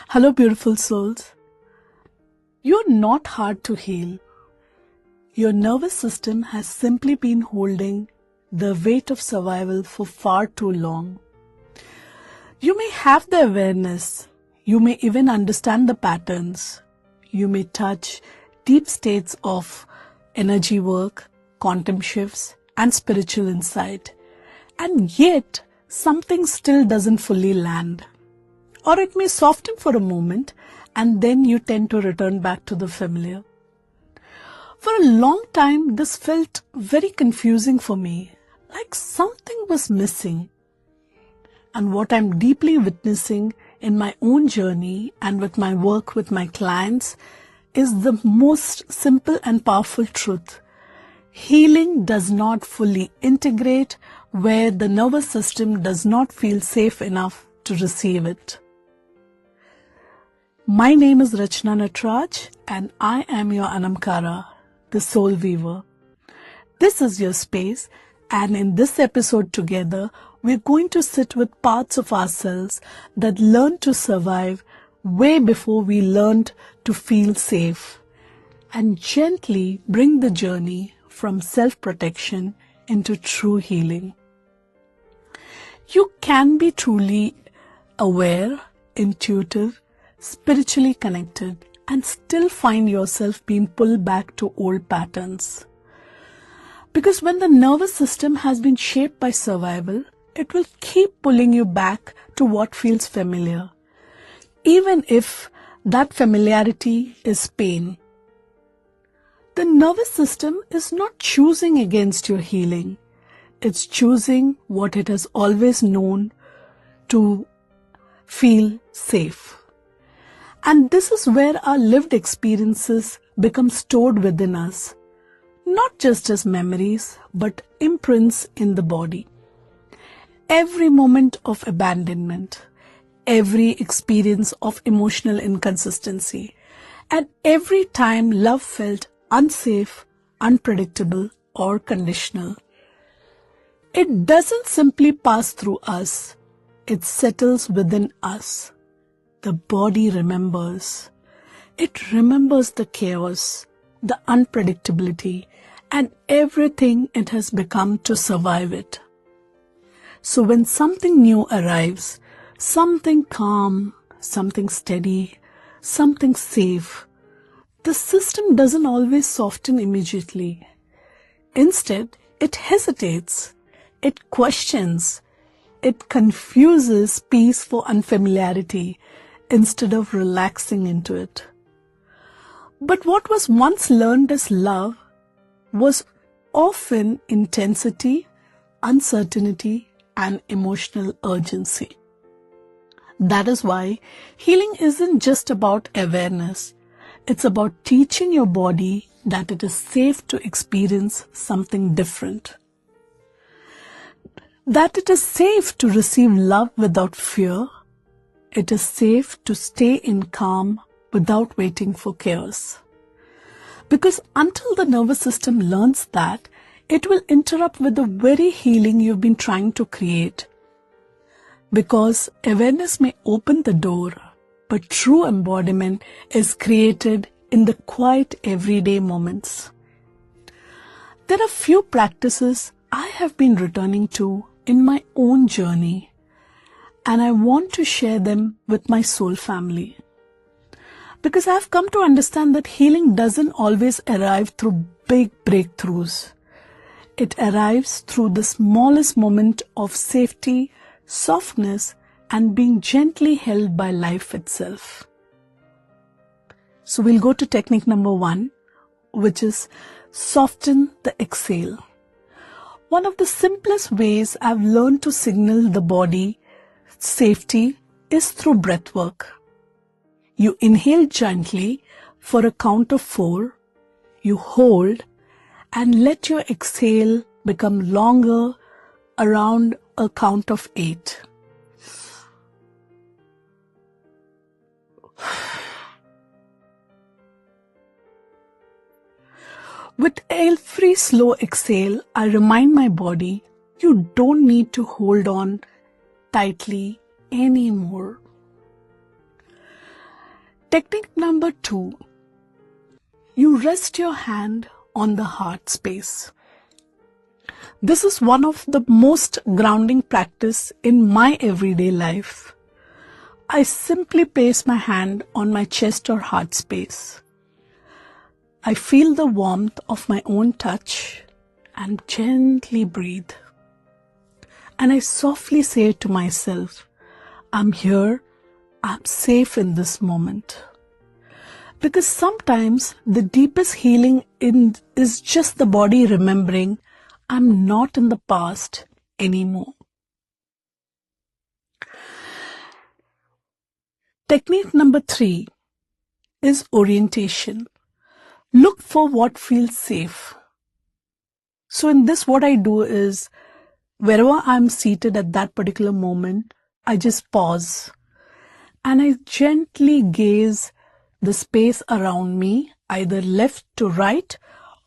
Hello, beautiful souls. You're not hard to heal. Your nervous system has simply been holding the weight of survival for far too long. You may have the awareness. You may even understand the patterns. You may touch deep states of energy work, quantum shifts, and spiritual insight. And yet, something still doesn't fully land. Or it may soften for a moment, and then you tend to return back to the familiar. For a long time, this felt very confusing for me, like something was missing. And what I'm deeply witnessing in my own journey and with my work with my clients is the most simple and powerful truth. Healing does not fully integrate where the nervous system does not feel safe enough to receive it. My name is Rachna Natraj and I am your Anamkara, the Soul Weaver. This is your space, and in this episode together, we're going to sit with parts of ourselves that learned to survive way before we learned to feel safe, and gently bring the journey from self-protection into true healing. You can be truly aware, intuitive, spiritually connected, and still find yourself being pulled back to old patterns. Because when the nervous system has been shaped by survival, it will keep pulling you back to what feels familiar, even if that familiarity is pain. The nervous system is not choosing against your healing. It's choosing what it has always known to feel safe. And this is where our lived experiences become stored within us, not just as memories, but imprints in the body. Every moment of abandonment, every experience of emotional inconsistency, and every time love felt unsafe, unpredictable, or conditional. It doesn't simply pass through us, it settles within us. The body remembers. It remembers the chaos, the unpredictability, and everything it has become to survive it. So when something new arrives, something calm, something steady, something safe, the system doesn't always soften immediately. Instead, it hesitates, it questions, it confuses peace for unfamiliarity, instead of relaxing into it. But what was once learned as love was often intensity, uncertainty, and emotional urgency. That is why healing isn't just about awareness. It's about teaching your body that it is safe to experience something different. That it is safe to receive love without fear. It is safe to stay in calm without waiting for chaos. Because until the nervous system learns that, it will interrupt with the very healing you've been trying to create. Because awareness may open the door, but true embodiment is created in the quiet everyday moments. There are few practices I have been returning to in my own journey, and I want to share them with my soul family. Because I've come to understand that healing doesn't always arrive through big breakthroughs. It arrives through the smallest moment of safety, softness, and being gently held by life itself. So we'll go to technique number 1, which is soften the exhale. One of the simplest ways I've learned to signal the body safety is through breath work. You inhale gently for a count of 4, you hold, and let your exhale become longer around a count of 8. With every slow exhale, I remind my body, you don't need to hold on tightly anymore. Technique number 2. You rest your hand on the heart space. This is one of the most grounding practice in my everyday life. I simply place my hand on my chest or heart space. I feel the warmth of my own touch and gently breathe. And I softly say to myself, I'm here, I'm safe in this moment. Because sometimes the deepest healing is just the body remembering I'm not in the past anymore. Technique number 3 is orientation. Look for what feels safe. So in this, what I do is, wherever I'm seated at that particular moment, I just pause and I gently gaze the space around me, either left to right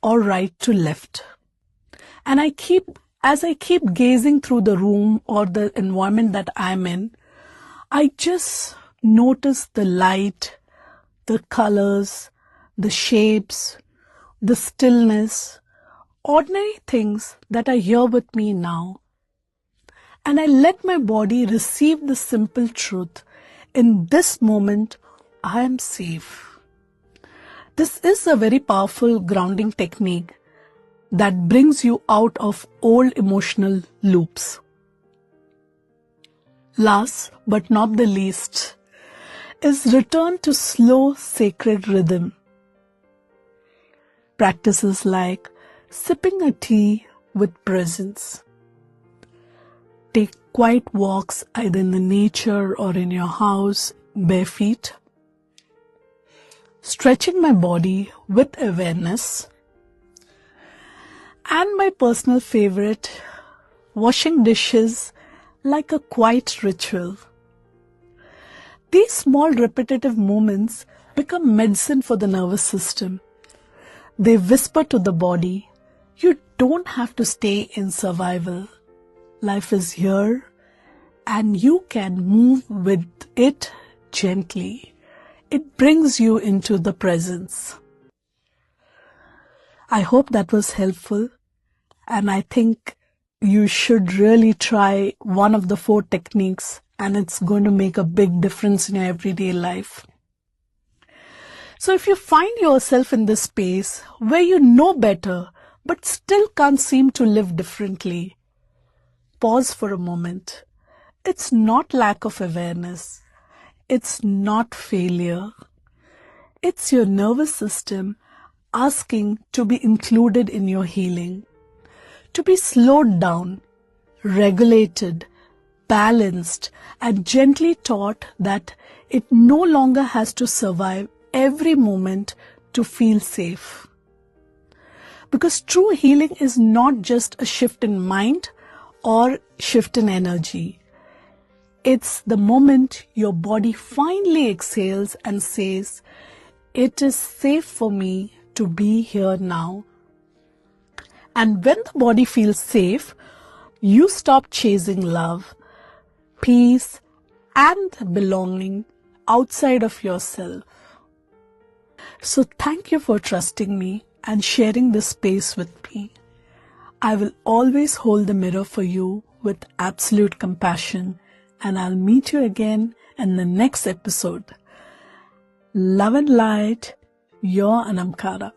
or right to left. And as I keep gazing through the room or the environment that I'm in, I just notice the light, the colors, the shapes, the stillness, ordinary things that are here with me now. And I let my body receive the simple truth. In this moment, I am safe. This is a very powerful grounding technique that brings you out of old emotional loops. Last but not the least is return to slow sacred rhythm. Practices like sipping a tea with presence. Take quiet walks either in the nature or in your house, bare feet. Stretching my body with awareness. And my personal favorite, washing dishes like a quiet ritual. These small repetitive moments become medicine for the nervous system. They whisper to the body, you don't have to stay in survival. Life is here and you can move with it gently. It brings you into the presence. I hope that was helpful, and I think you should really try one of the 4 techniques, and it's going to make a big difference in your everyday life. So if you find yourself in this space where you know better but still can't seem to live differently, pause for a moment. It's not lack of awareness. It's not failure. It's your nervous system asking to be included in your healing, to be slowed down, regulated, balanced, and gently taught that it no longer has to survive every moment to feel safe. Because true healing is not just a shift in mind or shift in energy. It's the moment your body finally exhales and says, it is safe for me to be here now. And when the body feels safe, you stop chasing love, peace, and belonging outside of yourself. So thank you for trusting me and sharing this space with me. I will always hold the mirror for you with absolute compassion, and I'll meet you again in the next episode. Love and light, your Anamkara.